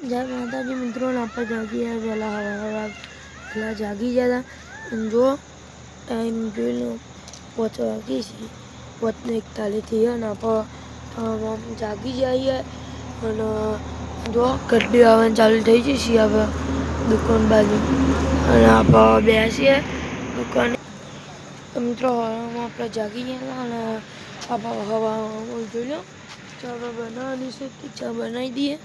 जय माता जी मित्रों, आप जागी है वेला हवा वेला जागी जरा जो टाइम जो लो 5 वागी છે 5:41 થઈ અને આપણે જાગી જઈએ અને જો ગड्डी આવવાનું ચાલુ થઈ જશે હવે દુકાન બાજુ અને આપણે બેસીએ દુકાન મિત્રો હવામાં આપણે જાગી ગયા અને આપણે હવા જોઈ લો ચા બનાવવાની છે તો ચા બનાવી દઈએ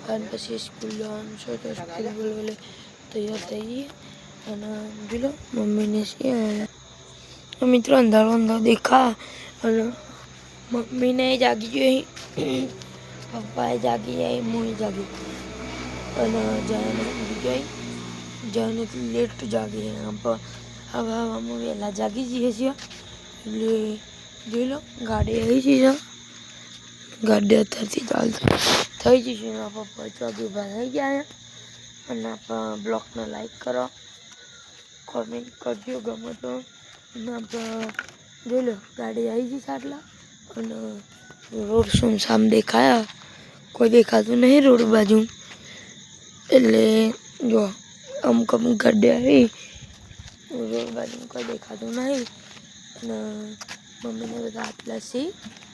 અને પછી સ્કૂલ જવાનું છે તો સ્કૂલ બોલવાલે તૈયાર થઈ જઈએ અને બોલો મમ્મીને છે મિત્રો અંધારો અંધારો દેખા અને મમ્મીને જાગી જોઈ પપ્પાએ જાગી જાય હું જાગી અને જાને લેટ જાગી હવે હવામાં વહેલા જાગી જઈએ છીએ એટલે જોઈ લો ગાડી આવી છે ગાડી અત્યારથી ચાલતી થઈ જશે આપણા 5 વાગે ઊભા થઈ ગયા અને આપણા બ્લોગને લાઈક કરો કોમેન્ટ કરજો ગમે તો અને આપણે જોઈ લો ગાડી આવી જશે આટલા અને રોડ સુમસામ દેખાયા કોઈ દેખાતું નહીં રોડ બાજુ એટલે જો અમુક અમુક ગાડી આવી રોડ બાજુ કોઈ દેખાતું નહીં અને મમ્મીને બધા આટલા છે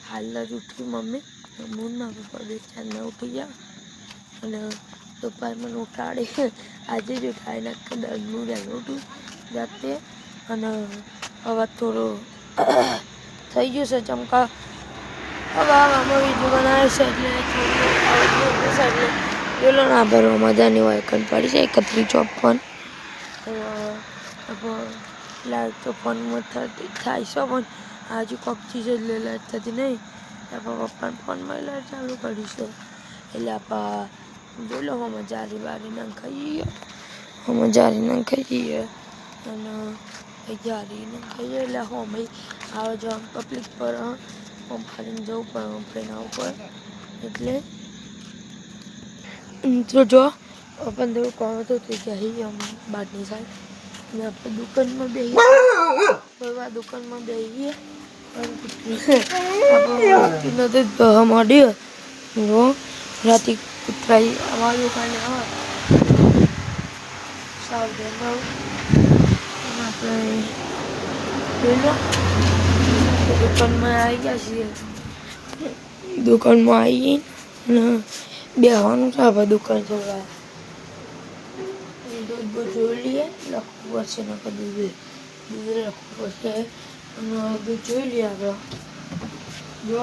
હાલ જ ઉઠી મમ્મી મૂનમાં પપ્પા બે ચાંદના ઉઠી ગયા અને પપ્પાએ મને ઉઠાડી આજે જ ઉઠાડી નાખે દરનું વહેલું ઉઠું જાતે અને હવે થોડો થઈ ગયું છે ચમકા હવે આમાં વિડીયો બનાવે છે એટલે પેલો ના ભરવા મજાની હોય કન પડી છે 3154 લાઈટ તો ફોનમાં થાય છે પણ આજુ કોક ચીજ એટલે લાઈટ થતી નહીં આપણા પપ્પાને ફોનમાં લાઈટ ચાલુ કરીશું એટલે આપણા જોઈ લો હમણાં જારી બારી નાખાઈ જઈએ અને જારી નાખાઈએ એટલે હમણાં આવે જવાનું પબ્લિક પર આમ ફરીને જવું પડે ફરીને આવવું પડે એટલે તો જો अपन देखो कौन तो चाहिए हम बाटनी साइड में આપણે દુકાનમાં બેહીએ દુકાનમાં બેહીએ આપણે નથી માંડીએ જો રાતે કૂતરાઈ અમારી દુકાને આવે સાવધાન આપણે દુકાનમાં આવી ગયા છીએ દુકાનમાં આવી અને બેહવાનું છે આપણે દુકાન જોવા દૂધ જોઈ લઈએ લખવું પડશે ને દૂધ લખવું પડશે અને દૂધ જોઈ લઈએ આપણે જો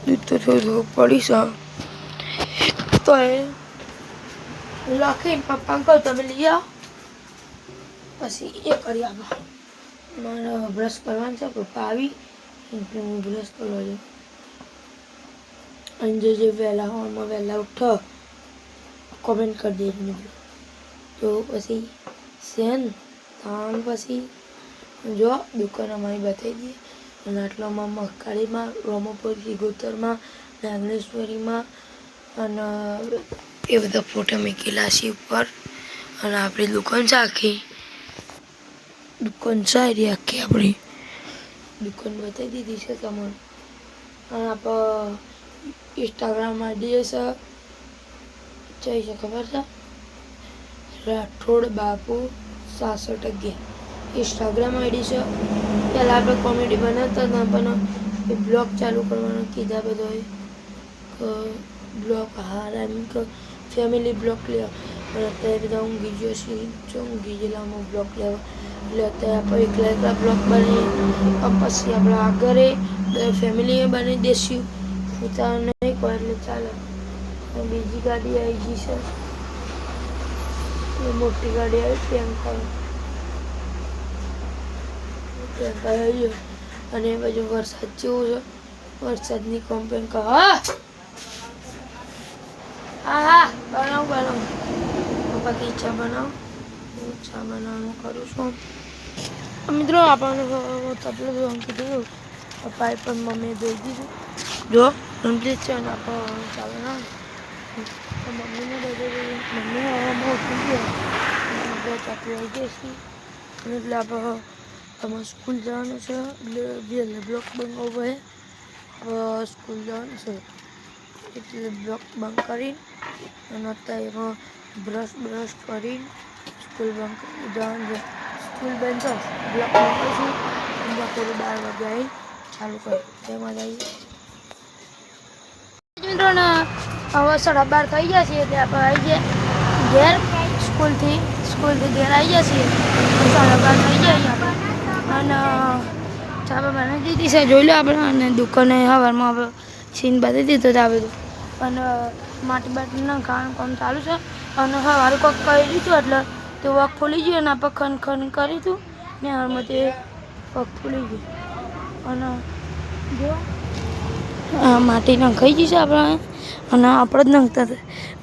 દૂધ તો થોડું પડી છે તો એ લખીને પપ્પાને કહું તમે લઈ આવો પછી એ કરી આપો મારે બ્રશ કરવાનું છે પપ્પા આવી હું બ્રશ કરવા જાઉં અને જે વહેલા હોવામાં વહેલા ઉઠો કોમેન્ટ કરી દેજો તો પછી સેન તાણ પછી જો દુકાન અમારી બતાવી દઈએ અને આટલામાં મહકાળીમાં રોમોપુર સિગોતરમાં નાગેશ્વરીમાં અને એ બધા ફોટા મૂકેલા છે ઉપર અને આપણી દુકાન છે આખી દુકાન સારી આખી આપણી દુકાન બતાવી દીધી છે તમને અને આપણે इंस्टाग्राम आईडी है चाहिए खबर था राठौड़ बापू 6611 इंस्टाग्राम आईडी से पहला आप कॉमेडी बनाता था अपन ब्लॉग चालू करवाना कीधा बधो ब्लॉग हार फैमिली ब्लॉग लिया અત્યારે બધા ઊંઘી ગયો છે ઊંઘી ગયેલામાં બ્લોગ લેવા એટલે અત્યારે આપણે એકલા એકલા બ્લોગ બનાવીએ પછી આપણે આગળ ફેમિલીએ બનાવી દઈશું ઉતાર નહીં કોઈ એટલે ચાલે બીજી ગાડી આવી ગઈ છે મોટી ગાડી આવી ટેન્કર આવી અને એ બાજુ વરસાદ જેવો છે વરસાદની કમ્પ્લેન કહો હા હા બનાવું પપ્પા કે ચા બનાવું હું ચા બનાવવાનું કરું છું મિત્રો આપણને તબલો જોવાનું કીધું પપ્પાએ પણ મમ્મીએ દઈ દીધું જો કમ્પ્લીટ છે ને આપણે ચાલો ના મમ્મીને દઈ મમ્મી હવામાં ઉઠી ગયો ચાપી આવી જઈશું એટલે આપણે તમારે સ્કૂલ જવાનું છે એટલે બ્લોક બનાવવો હોય સ્કૂલ જવાનું છે એટલે બ્લોક બંધ કરીને અને અત્યારે બ્રશ કરીને સ્કૂલ બંધ જવાનું સ્કૂલ બંધ થશે બ્લોક બંધ કરશું બપોરે 12 વાગે આવી ચાલુ કરી તેમાં જઈએ મિત્રોને હવે 12:30 થઈ ગયા છે એટલે આપણે આવી ગયા ઘેર સ્કૂલથી ઘેર આવી ગયા છીએ 12:30 થઈ ગયા આપણે અને ચા બનાવી દીધી છે જોઈ લો આપણે અને દુકાને સવારમાં આપણે સીન બતાવી દીધો છે આ બધું અને માટી બાટીના કામ ચાલુ છે અને સવારે કોક કરી દીધું એટલે તે વક ફૂલી ગયું અને આપણે ખન કરી હતું ને હાલમાં તે વક ફૂલી ગયું અને જો માટી નંખાઈ ગઈ છે આપણે અને આપણે જ નંખતા હતા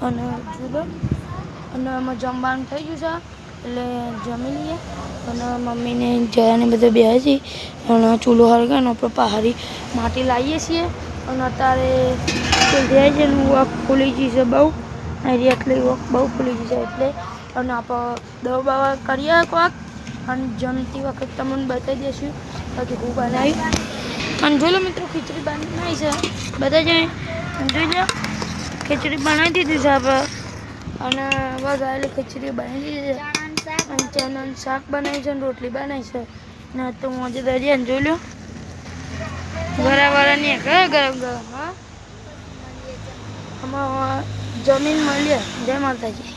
અને જુદો અને આમાં જમવાનું થઈ ગયું છે એટલે જમી લઈએ અને મમ્મીને જયાને બધે બેસે છે અને ચૂલો હળગાને આપણે પહાડી માટી લાવીએ છીએ અને અત્યારે જાય છે વક ફૂલી ગઈ છે બહુ એટલી વક બહુ ફૂલી ગઈ છે એટલે અને આપણે દવા કરીએ કોક અને જમતી વખત તમને બતાવી દઈશું બાકી હું બનાવી અને જોઈ લો મિત્રો ખીચડી બનાવી છે બધા જાય જોઈ લો ખીચડી બનાવી દીધી છે આપણે અને વઘારેલી ખીચડી બનાવી દીધી છે અને ચણાનું શાક બનાવી છે અને રોટલી બનાવી છે ને તો મોજે દરિયા ને જોઈ લો વાળા નહીં ગરમ હા આમાં જમીન મળીએ જય માતાજી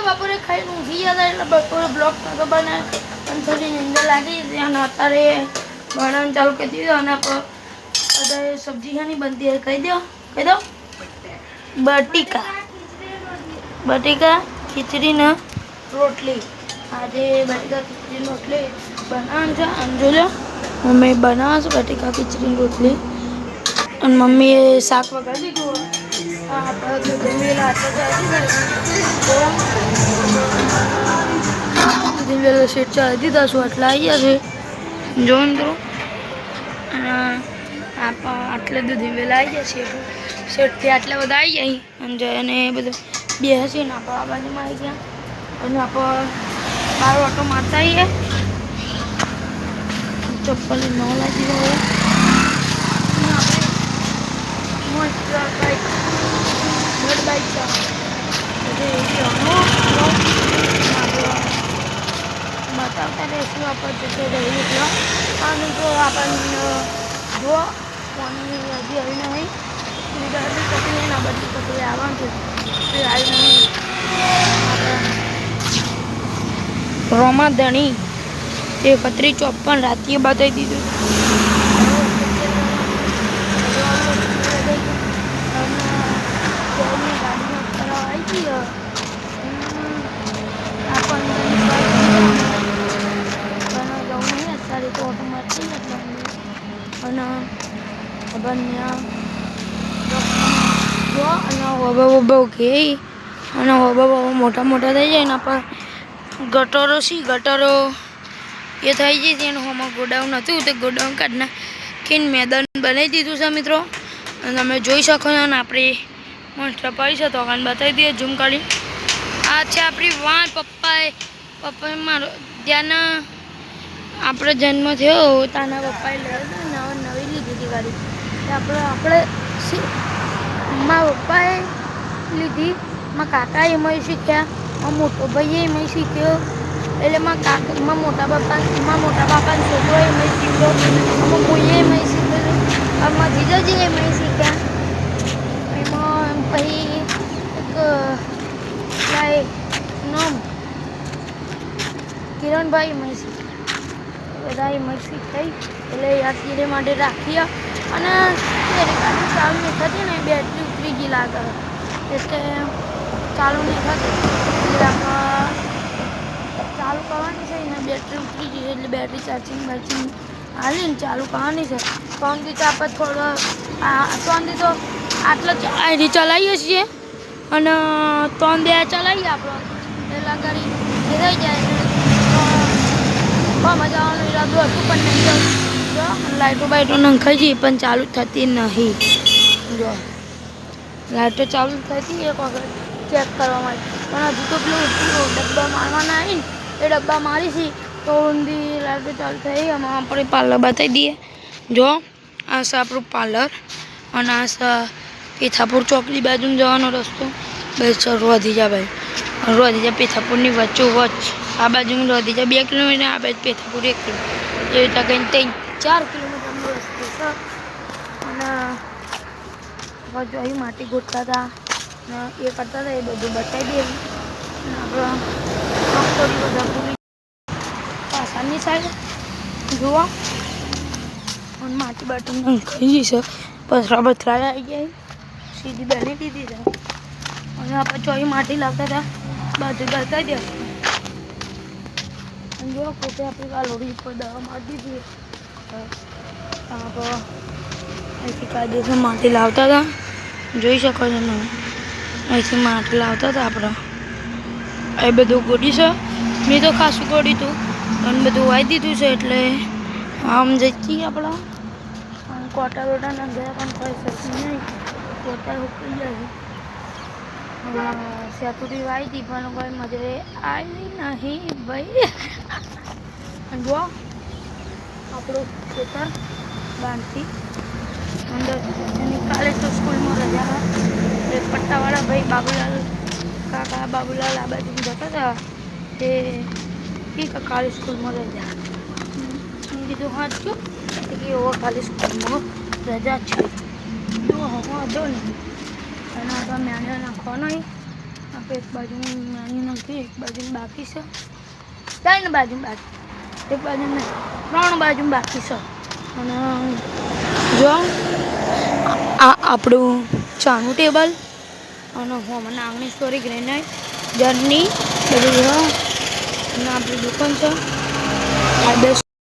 બપોરે ખાઈને ઊંઘી ગયા હતા એટલે બપોરે બ્લોક નતો બનાવ્યો અને થોડી નીંદર લાગી અને અત્યારે બનાવવાનું ચાલુ કરી દીધું અને અત્યારે સબ્જી શાની બનતી હોય કહી દો બટેકા ખીચડી ને રોટલી આજે બટેકા ખીચડી રોટલી બનાવવાનું છે અને જોજો મમ્મી બનાવશે બટેકા ખીચડી રોટલી અને મમ્મીએ શાક વગાડી દીધું આપણે દિવેલા શેઠ ચાલી દીધા છું આટલા આવી ગયા છે જો મિત્રો અને આટલે દૂધી વેલા આવી ગયા છીએ શેઠથી આટલા બધા આવી જાય અને જઈને બધું બે હસીને આપણે આ બાજુમાં આવી ગયા અને આપણે બાર ઓટો મારતા આવીએ ચપ્પલ ન લાગી હોય મસ્ત બાઈક છે બતાવતા રહીશું આપણે જતો રહી એટલે અને જો આપણને જો કોની હજી આવી નહીં બધી કપડી ના બધી કપડી આવવાનું છે તે આવી નહીં રોમા ધણી 3154 રાત્રિએ બતાવી દીધું અને મોટા થઈ જાય ને આપણે ગટરો એ થઈ જાય છે એનું આમાં ગોડાઉન હતું તે ગોડાઉન કાઢી નાખીને મેદાન બનાવી દીધું છે મિત્રો અને તમે જોઈ શકો છો અને આપણે મોસ્ટ પડી છે તો બતાવી દઈએ ઝૂમ કરી આ છે આપણી વાન પપ્પાએ મારો ત્યાંના આપણે જન્મ થયો તાના પપ્પાએ નવી લીધી હતી ગાડી આપણે મારા પપ્પાએ લીધી મારા કાકાએ એમાં શીખ્યા મોટો ભાઈએ એમાં શીખ્યો એટલે મારા મોટા બાપાને છોકરો એમાં શીખ્યો કોઈએ એમાં શીખ્યો મારા જીજાજી એમાં શીખ્યા એમાં પછી એક નામ કિરણભાઈ એમાં શીખ્યા બધા એમાં શીખાઈ એટલે યાદગીરી માટે રાખીએ અને ગાડી ચાલુ નહીં થતી ને બેટરી ઉતરી ગઈ લાગે એટલે ચાલુ નહીં થતી એટલે આપણે ચાલુ કરવાની છે ને બેટરી ઉતરી ગઈ એટલે બેટરી ચાર્જિંગ હાલીને ચાલુ કરવાની છે ત્રણથી તો આપણે ત્રણથી તો આટલા અહીંથી ચલાવીએ છીએ અને 3-2 ચલાવીએ આપણે એટલે ગાડી થઈ જાય બહુ મજા આવવાનું ઈરાદો હતું પણ નહીં જો લાઇટો બાઇટો નંખાઈ જઈ પણ ચાલુ થતી નહીં જો લાઇટો ચાલુ થતી એક વખત ચેક કરવા માટે પણ હજુ તો પેલું ડબ્બા મારવાના આવી ને એ ડબ્બા મારી છે તો ઊંધી લાઇટો ચાલુ થઈ આમાં આપણે પાર્લર બતાવી દઈએ જો આ છે આપણું પાર્લર અને આ છે પેથાપુર ચોકડી બાજુ જવાનો રસ્તો બસ રોધીજા ભાઈ રોધીજા પેથાપુરની વચ્ચોવચ્ચ આ બાજુ રોધીજા 2 કિલોમીટર આ બાજુ પેથાપુર 1 કિલોમીટર એ રીતે કંઈ 4 કિલોમીટરનો રસ્તો છે અને જો અહીં માટી ગોઠતા હતા ને એ કરતા હતા એ બધું બતાવી દે અને આપણે થોડી બધા પૂરી પાછળની સાઈડ જુઓ અને માટી બાટી ખાઈ જશે પથરા બથરા આવી ગયા સીધી બની દીધી છે અને આપણે ચોઈ માટી લાવતા હતા બધું બતાવી દે અને જો પોતે આપણી કાલોડી ઉપર દવા મારી દીધી આપણે અહીંથી કાયદેસર માટી લાવતા હતા જોઈ શકો છો તમે અહીંથી માટી લાવતા હતા આપણે એ બધું ગોડી છે મેં તો ખાસું ગોડ્યું હતું અને બધું વાવી દીધું છે એટલે આમ જઈથી આપણા કોટા લોટા ના ગયા પણ કોઈ શકું નહીં કોટા ઉકળી જાય સેતુરી વાવી હતી પણ કોઈ મજરે આવી નહીં ભાઈ જો આપણું ખેતર બાંધતી અંદર એની કાલે તો સ્કૂલમાં રજા એટલે પટ્ટાવાળા ભાઈ બાબુલાલ કાકા બાબુલાલ આ બાજુ જતા હતા તે કાલે સ્કૂલમાં રજા મેં કીધું હા શું કે એવો કાલે સ્કૂલમાં રજા છે તો વાંધો નહીં અને આપણે મેન્યુ નાખવાનો આપણે એક બાજુ મેન્યુ નાખીએ એક બાજુ બાકી છે 3 બાજુ બાકી એક બાજુ નહીં 3 બાજુ બાકી છે અને જો આ આપણું ચાનું ટેબલ અને હું આંગણી સ્ટોરી ગ્રેનાઇટ જર્ની બધું અને આપણી દુકાન છે આ 10